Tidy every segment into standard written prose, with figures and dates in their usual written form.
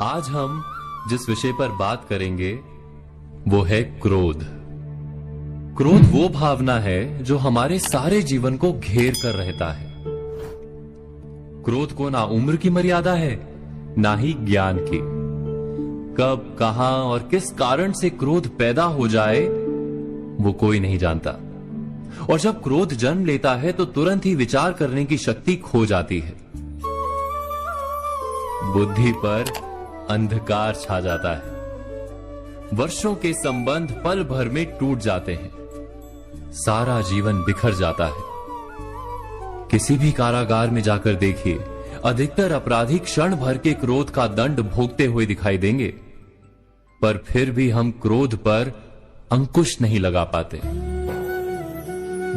आज हम जिस विषय पर बात करेंगे वो है क्रोध। क्रोध वो भावना है जो हमारे सारे जीवन को घेर कर रहता है। क्रोध को ना उम्र की मर्यादा है, ना ही ज्ञान की। कब, कहां और किस कारण से क्रोध पैदा हो जाए वो कोई नहीं जानता। और जब क्रोध जन्म लेता है तो तुरंत ही विचार करने की शक्ति खो जाती है। बुद्धि पर अंधकार छा जाता है। वर्षों के संबंध पल भर में टूट जाते हैं। सारा जीवन बिखर जाता है। किसी भी कारागार में जाकर देखिए, अधिकतर अपराधी क्षण भर के क्रोध का दंड भोगते हुए दिखाई देंगे, पर फिर भी हम क्रोध पर अंकुश नहीं लगा पाते।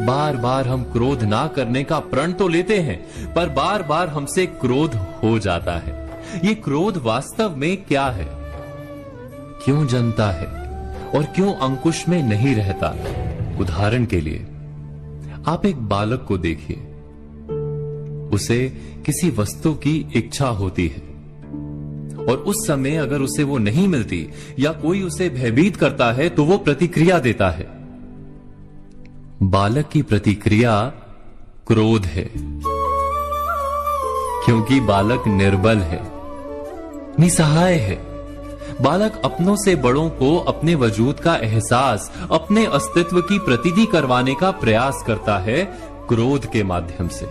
बार बार हम क्रोध ना करने का प्रण तो लेते हैं, पर बार बार हमसे क्रोध हो जाता है। ये क्रोध वास्तव में क्या है, क्यों जन्मता है और क्यों अंकुश में नहीं रहता? उदाहरण के लिए आप एक बालक को देखिए। उसे किसी वस्तु की इच्छा होती है और उस समय अगर उसे वो नहीं मिलती या कोई उसे भयभीत करता है तो वो प्रतिक्रिया देता है। बालक की प्रतिक्रिया क्रोध है, क्योंकि बालक निर्बल है, निसहाय है। बालक अपनों से बड़ों को अपने वजूद का एहसास, अपने अस्तित्व की प्रतीति करवाने का प्रयास करता है क्रोध के माध्यम से।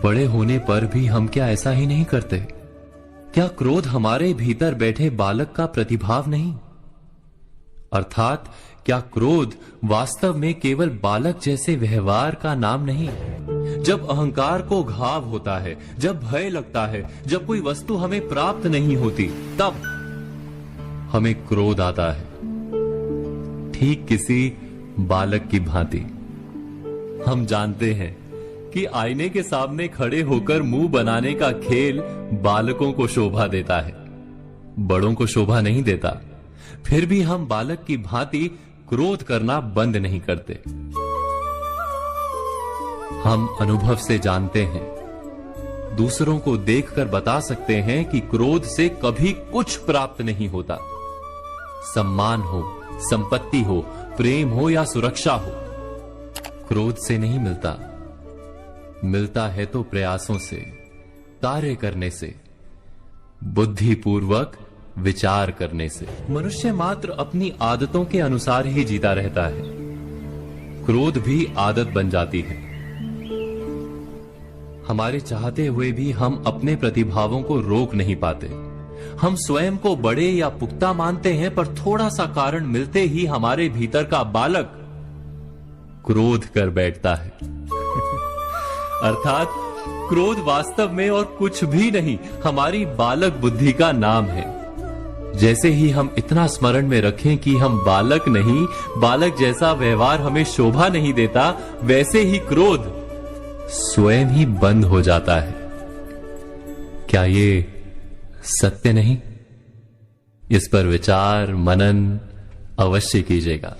बड़े होने पर भी हम क्या ऐसा ही नहीं करते? क्या क्रोध हमारे भीतर बैठे बालक का प्रतिभाव नहीं? अर्थात क्या क्रोध वास्तव में केवल बालक जैसे व्यवहार का नाम नहीं? जब अहंकार को घाव होता है, जब भय लगता है, जब कोई वस्तु हमें प्राप्त नहीं होती, तब हमें क्रोध आता है, ठीक किसी बालक की भांति। हम जानते हैं कि आईने के सामने खड़े होकर मुंह बनाने का खेल बालकों को शोभा देता है, बड़ों को शोभा नहीं देता। फिर भी हम बालक की भांति क्रोध करना बंद नहीं करते। हम अनुभव से जानते हैं, दूसरों को देखकर बता सकते हैं कि क्रोध से कभी कुछ प्राप्त नहीं होता। सम्मान हो, संपत्ति हो, प्रेम हो या सुरक्षा हो, क्रोध से नहीं मिलता। मिलता है तो प्रयासों से, कार्य करने से, बुद्धिपूर्वक विचार करने से। मनुष्य मात्र अपनी आदतों के अनुसार ही जीता रहता है। क्रोध भी आदत बन जाती है। हमारे चाहते हुए भी हम अपने प्रतिभावों को रोक नहीं पाते। हम स्वयं को बड़े या पुख्ता मानते हैं, पर थोड़ा सा कारण मिलते ही हमारे भीतर का बालक क्रोध कर बैठता है। अर्थात क्रोध वास्तव में और कुछ भी नहीं, हमारी बालक बुद्धि का नाम है। जैसे ही हम इतना स्मरण में रखें कि हम बालक नहीं, बालक जैसा व्यवहार हमें शोभा नहीं देता, वैसे ही क्रोध स्वयं ही बंद हो जाता है। क्या ये सत्य नहीं? इस पर विचार मनन अवश्य कीजिएगा।